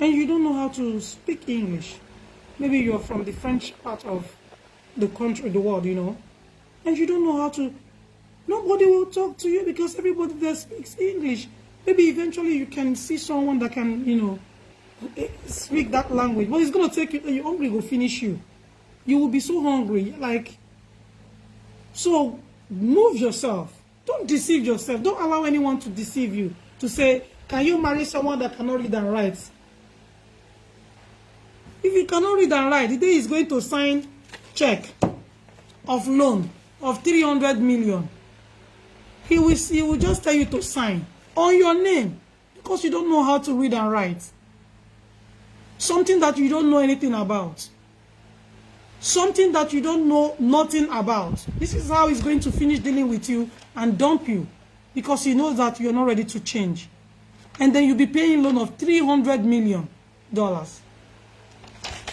and you don't know how to speak English. Maybe you're from the French part of the country, the world, and you don't know how to. Nobody will talk to you because everybody there speaks English. Maybe eventually you can see someone that can, speak that language. But it's going to take you, your hungry will finish you. You will be so hungry. So move yourself. Don't deceive yourself. Don't allow anyone to deceive you. To say, can you marry someone that cannot read and write? If you cannot read and write, the day he's going to sign check of loan of 300 million, he will just tell you to sign on your name because you don't know how to read and write. Something that you don't know anything about. Something that you don't know nothing about. This is how he's going to finish dealing with you and dump you because he knows that you're not ready to change. And then you'll be paying a loan of $300 million.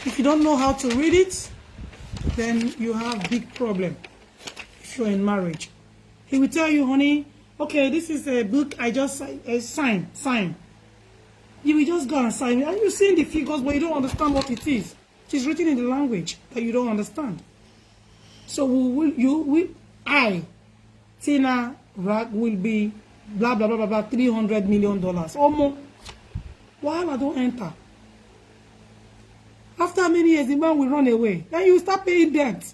If you don't know how to read it, then you have big problem if you're in marriage. He will tell you, honey, okay, this is a book I just sign. You will just go and sign it. And you're seeing the figures, but you don't understand what it is. It is written in the language that you don't understand. So I, Tina Rag, will be blah, blah, blah, blah, blah, $300 million. Almost. While I don't enter. After many years, the man will run away. Then you start paying debt.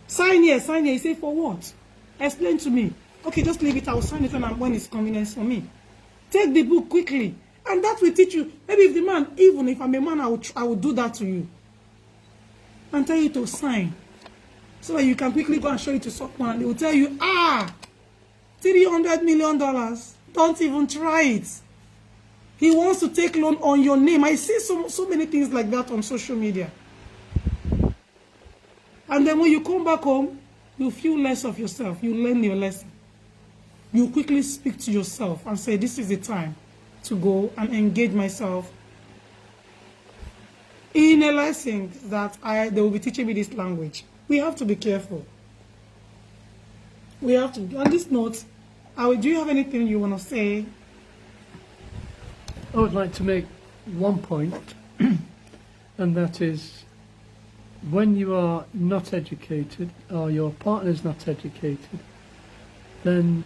Sign here, sign here. You say, for what? Explain to me. Okay, just leave it. I will sign it when it's convenient for me. Take the book quickly. And that will teach you. Maybe if the man, even if I'm a man, I will do that to you. And tell you to sign. So that you can quickly go and show it to someone. They will tell you, $300 million. Don't even try it. He wants to take loan on your name. I see so many things like that on social media. And then when you come back home, you feel less of yourself. You learn your lesson. You quickly speak to yourself and say, this is the time to go and engage myself in a lesson that they will be teaching me this language. We have to be careful. We have to. On this note, do you have anything you want to say? I would like to make one point, and that is when you are not educated or your partner is not educated, then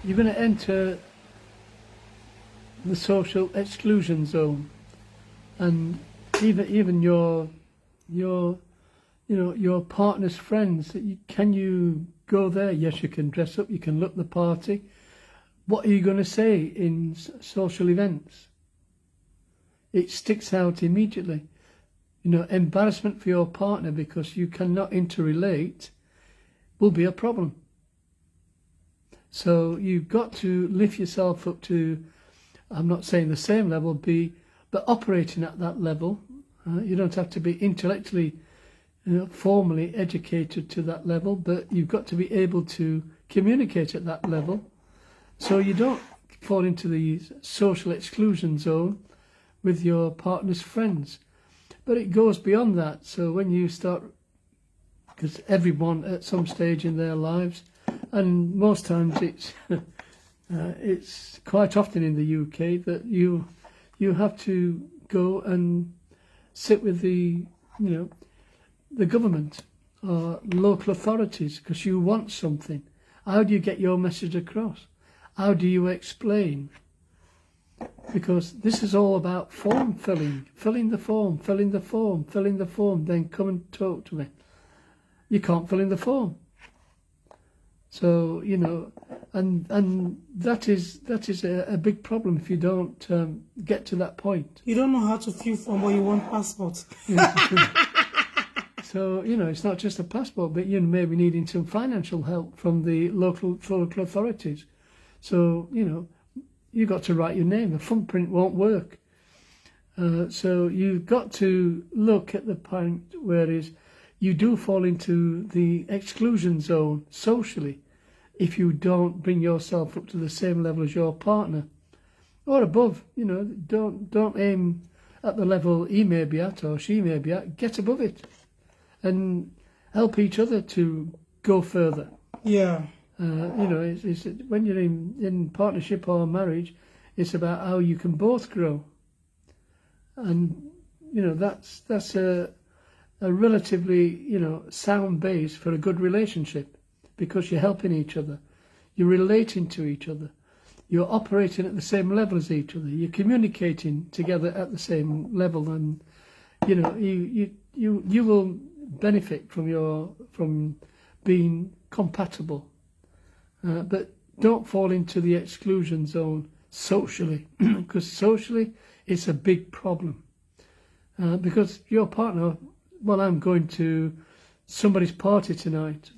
you're going to enter the social exclusion zone, and even your partner's friends. Can you go there? Yes, you can dress up. You can look the party. What are you going to say in social events? It sticks out immediately. Embarrassment for your partner because you cannot interrelate will be a problem. So you've got to lift yourself up to, I'm not saying the same level, but operating at that level. You don't have to be intellectually, formally educated to that level, but you've got to be able to communicate at that level. So you don't fall into the social exclusion zone with your partner's friends. But it goes beyond that. So when you start, because everyone at some stage in their lives, and most times it's quite often in the UK that you have to go and sit with the government or local authorities because you want something. How do you get your message across? How do you explain? Because this is all about form filling the form, then come and talk to me. You can't fill in the form. So, and that is a big problem if you don't get to that point. You don't know how to fill form, but you want passport. So, it's not just a passport, but you maybe needing some financial help from the local authorities. So, you've got to write your name. The thumbprint won't work. So you've got to look at the point where you do fall into the exclusion zone socially if you don't bring yourself up to the same level as your partner. or above. You know, don't aim at the level he may be at or she may be at. Get above it, and help each other to go further. Yeah. You know, it's when you're in partnership or marriage, it's about how you can both grow, and you know that's a relatively, you know, sound base for a good relationship, because you're helping each other, you're relating to each other, you're operating at the same level as each other, you're communicating together at the same level, and you know you will benefit from being compatible. But don't fall into the exclusion zone socially, because socially it's a big problem. Because your partner, well, I'm going to somebody's party tonight,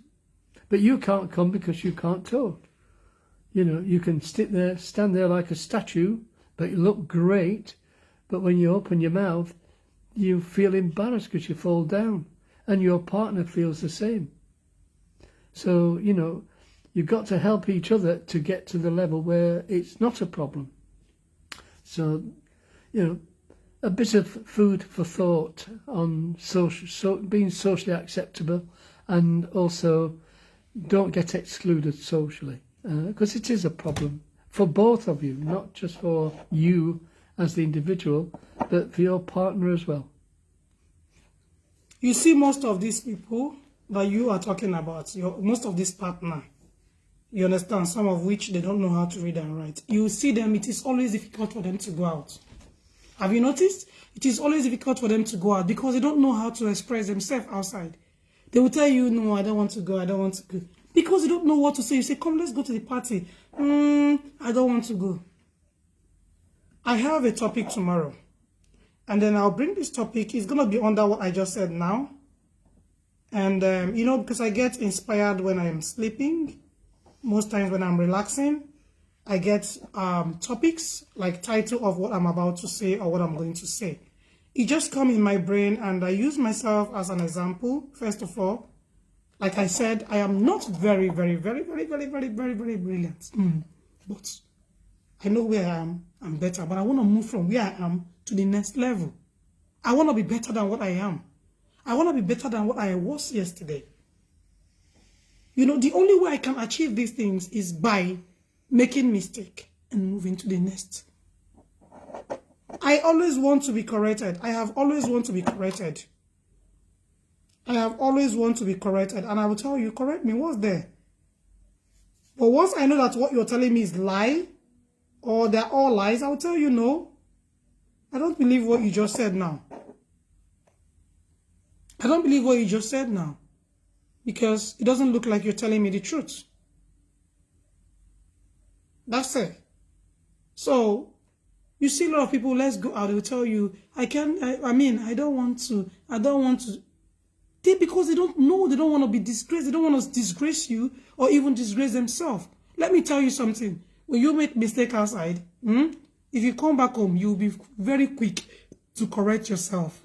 but you can't come because you can't talk. You know, you can stand there like a statue, but you look great, but when you open your mouth, you feel embarrassed because you fall down, and your partner feels the same. So, you know, you've got to help each other to get to the level where it's not a problem. So, you know, a bit of food for thought on being socially acceptable, and also don't get excluded socially, because it is a problem for both of you, not just for you as the individual, but for your partner as well. You see, most of these people that you are talking about, most of this partner, you understand, some of which they don't know how to read and write. You see them, it is always difficult for them to go out. Have you noticed? It is always difficult for them to go out because they don't know how to express themselves outside. They will tell you, no, I don't want to go, I don't want to go. Because they don't know what to say. You say, come, let's go to the party. I don't want to go. I have a topic tomorrow. And then I'll bring this topic. It's going to be under what I just said now. And, you know, because I get inspired when I'm sleeping. Most times when I'm relaxing, I get topics like title of what I'm about to say or what I'm going to say. It just comes in my brain, and I use myself as an example. First of all, like I said, I am not very, very, very, very, very, very, very, very brilliant. But I know where I am. I'm better. But I want to move from where I am to the next level. I want to be better than what I am. I want to be better than what I was yesterday. You know, the only way I can achieve these things is by making mistake and moving to the next. I always want to be corrected. I have always want to be corrected. I have always want to be corrected. And I will tell you, correct me, what's there? But once I know that what you're telling me is lie, or they're all lies, I will tell you, no. I don't believe what you just said now. I don't believe what you just said now. Because it doesn't look like you're telling me the truth. That's it. So, you see a lot of people, let's go out, they'll tell you, I don't want to. Because they don't know, they don't want to be disgraced, they don't want to disgrace you or even disgrace themselves. Let me tell you something. When you make mistake outside, if you come back home, you'll be very quick to correct yourself.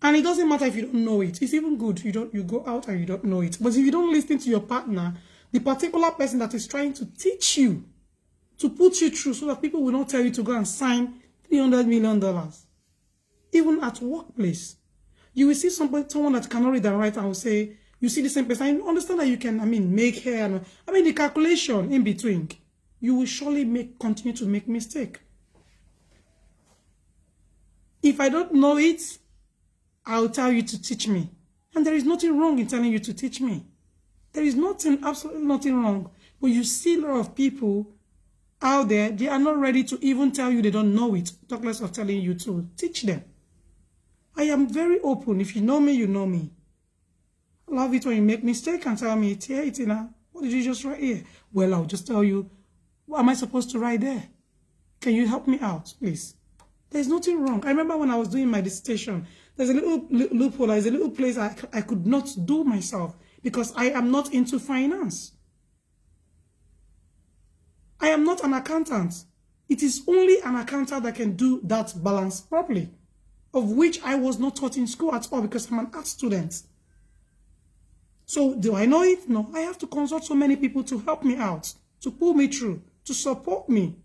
And it doesn't matter if you don't know it. It's even good you go out and you don't know it. But if you don't listen to your partner, the particular person that is trying to teach you, to put you through, so that people will not tell you to go and sign $300 million. Even at workplace. You will see someone that cannot read and write and will say, you see the same person, I understand that you can, make hair, the calculation in between. You will surely continue to make mistake. If I don't know it, I'll tell you to teach me. And there is nothing wrong in telling you to teach me. There is absolutely nothing wrong. But you see a lot of people out there, they are not ready to even tell you they don't know it. Talk less of telling you to teach them. I am very open. If you know me, you know me. I love it when you make mistake and tell me, what did you just write here? Well, I'll just tell you, what am I supposed to write there? Can you help me out, please? There's nothing wrong. I remember when I was doing my dissertation, there's a little loophole, there's a little place I could not do myself because I am not into finance. I am not an accountant. It is only an accountant that can do that balance properly, of which I was not taught in school at all because I'm an art student. So do I know it? No. I have to consult so many people to help me out, to pull me through, to support me.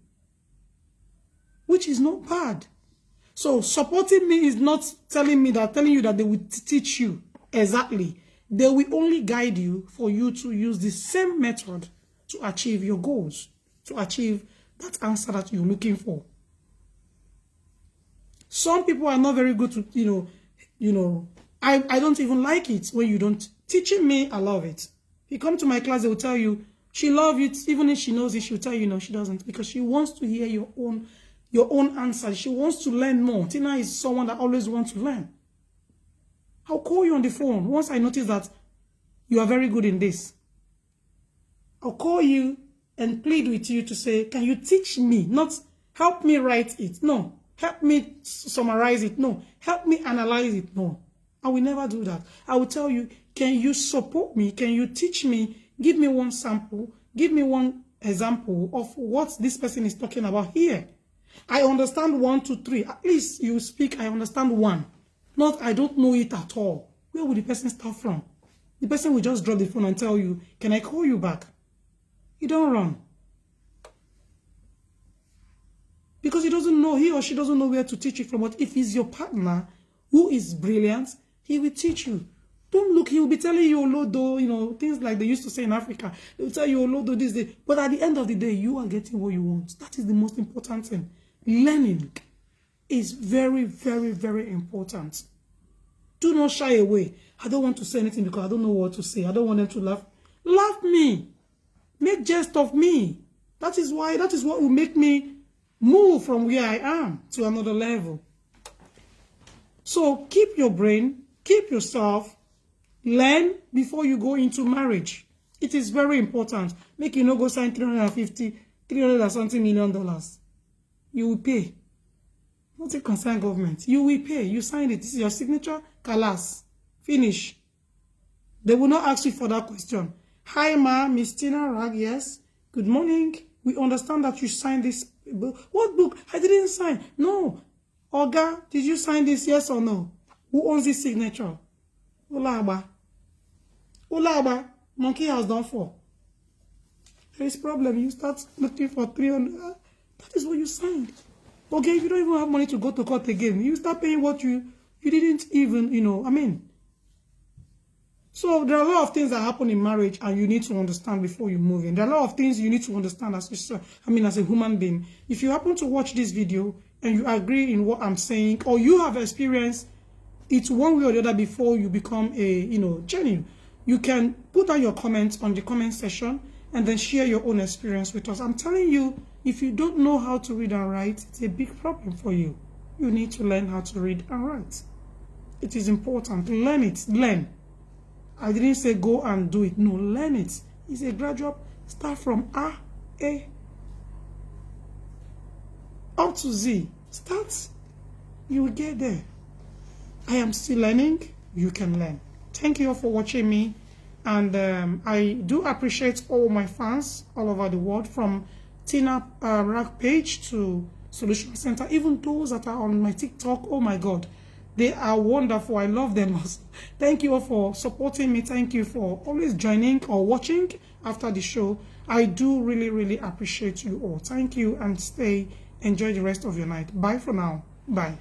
which is not bad. So supporting me is not telling you that they will teach you exactly. They will only guide you for you to use the same method to achieve your goals, to achieve that answer that you're looking for. Some people are not very good to, I don't even like it when you don't. Teaching me, I love it. You come to my class, they will tell you, she loves it, even if she knows it, she'll tell you no, she doesn't, because she wants to hear your own answer. She wants to learn more. Tina is someone that always wants to learn. I'll call you on the phone once I notice that you are very good in this. I'll call you and plead with you to say, can you teach me? Not help me write it. No. Help me summarize it. No. Help me analyze it. No. I will never do that. I will tell you, can you support me? Can you teach me? Give me one sample. Give me one example of what this person is talking about here. I understand 1, 2, 3. At least you speak, I understand 1. Not, I don't know it at all. Where will the person start from? The person will just drop the phone and tell you, can I call you back? You don't run. Because he or she doesn't know where to teach you from. But if he's your partner who is brilliant, he will teach you. Don't look, he will be telling you Olodo, things like they used to say in Africa. They will tell you Olodo this day. But at the end of the day, you are getting what you want. That is the most important thing. Learning is very, very, very important. Do not shy away. I don't want to say anything because I don't know what to say. I don't want them to laugh. Laugh me. Make jest of me. That is what will make me move from where I am to another level. So keep your brain, keep yourself, learn before you go into marriage. It is very important. Make you not go sign $300 and something million. You will pay. Not a concerned government. You will pay. You signed it. This is your signature. Kalas. Finish. They will not ask you for that question. Hi, ma, Miss Tina Rag. Yes. Good morning. We understand that you signed this book. What book? I didn't sign. No. Oga, did you sign this? Yes or no? Who owns this signature? Olaba. Olaba. Monkey has done for. There is problem. You start looking for 300. That is what you signed. Okay, if you don't even have money to go to court again, you start paying what you didn't even, So there are a lot of things that happen in marriage and you need to understand before you move in. There are a lot of things you need to understand as a human being. If you happen to watch this video and you agree in what I'm saying, or you have experienced it one way or the other before you become a, genuine, you can put down your comments on the comment section and then share your own experience with us. I'm telling you, if you don't know how to read and write, it's a big problem for you. You need to learn how to read and write. It is important. Learn it. Learn. I didn't say go and do it. No, learn it. It's a gradual. Start from A up to Z. Start. You will get there. I am still learning. You can learn. Thank you all for watching me. And I do appreciate all my fans all over the world, from Tina Rag page to Solution Center, even those that are on my TikTok. Oh my God, they are wonderful. I love them. Thank you all for supporting me. Thank you for always joining or watching after the show. I do really, really appreciate you all. Thank you, and enjoy the rest of your night. Bye for now. Bye.